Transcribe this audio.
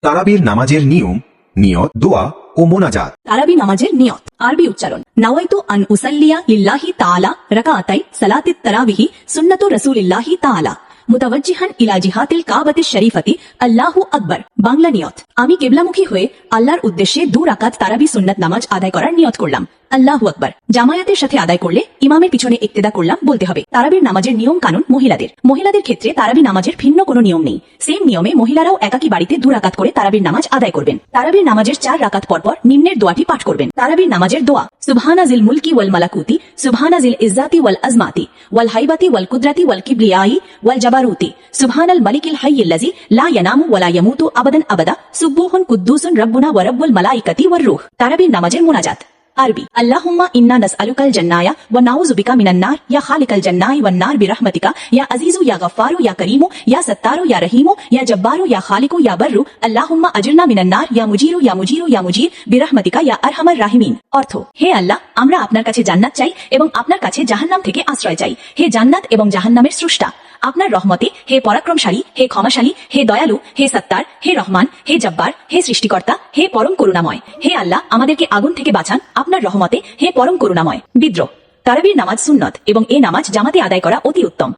তারাবির নামাজের নিয়ম, নিয়ত, দোয়া ও মোনাজাত। তারাবি নামাজের নিয়ত। আরবি উচ্চারণ। নাওয়াইতু আন উসাল্লিয়া লিল্লাহি তাআলা রাকাতাই সালাতিত তারাবিহি সুন্নাতু রাসূলিল্লাহি তাআলা মুতাওয়াজ্জিহান ইলা জিহাতিল কাবাতিশ শরীফাতি আল্লাহু আকবার। বাংলা নিয়ত। আমি কিবলামুখী হয়ে আল্লাহর উদ্দেশ্যে 2 রাকাত তারাবি সুন্নাত নামাজ আদায় করার নিয়ত করলাম। আল্লাহু আকবার। জামায়াতের সাথে আদায় করলে ইমামের পিছনে ইক্তেদা করলাম বলতে হবে। তারাবির নামাজের নিয়ম কানুন মহিলাদের ক্ষেত্রে তারাবি নামাজের ভিন্ন কোনো নিয়ম নেই। সেম নিয়মে মহিলারাও একাকী বাড়িতে 2 রাকাত করে তারাবির নামাজ আদায় করবেন। তারাবির নামাজের 4 রাকাত পরপর নিম্নের দোয়াটি পাঠ করবেন। তারাবির নামাজের দোয়া। সুবহানা জিল মুলকি ওয়াল মালাকুতি, সুবহানা জিল ইজ্জাতি ওয়াল আজমাতি, ওয়াল হাইবাতি ওয়াল কুদরাতি ওয়াল কিবরিয়াই ওয়াল জাবারুতি, সুবহানাল মালিকিল হাইয়্যিল্লাযী লা ইয়ানামু ওয়া লা ইয়ামুতু আবাদান আবাদা, সুবহুন কুদ্দুসুন রাব্বুনা ওয়া রাব্বুল মালাইকাতি ওয়ার রূহ। তারাবির নামাজের মোনাজাত। আরবি। আল্লাহুম্মা ইন্না নাসআলুকাল জান্নায়া ওয়া নাউযু বিকা মিনান নার ইয়া খালিকাল জান্নাই ওয়ান নার বিরহমাতিকা ইয়া আজিজু ইয়া গফফারু ইয়া করিমু ইয়া সত্তারু ইয়া রহিমু ইয়া জব্বারু ইয়া খালিকু ইয়া বাররু আল্লাহুম্মা আজিরনা মিনান নার ইয়া মুজিরু ইয়া মুজিরু ইয়া মুজির বিরহমাতিকা ইয়া আরহামার রাহিমিন। অর্থ: হে আল্লাহ, আমরা আপনার কাছে জান্নাত চাই এবং আপনার কাছে জাহান্নাম থেকে আশ্রয় চাই। হে জান্নাত এবং জাহান্নামের স্রষ্টা, আপনার রহমতে, হে পরাক্রমশালী, হে ক্ষমাশালী, হে দয়ালু, হে সত্তার, হে রহমান, হে জব্বার, হে সৃষ্টিকর্তা, হে পরম করুণাময়। হে আল্লাহ, আমাদেরকে আগুন থেকে বাঁচান আপনার রহমতে, হে পরম করুণাময়। বিদ্রোহ। তারাবির নামাজ সুন্নত এবং এ নামাজ জামাতে আদায় করা অতি উত্তম।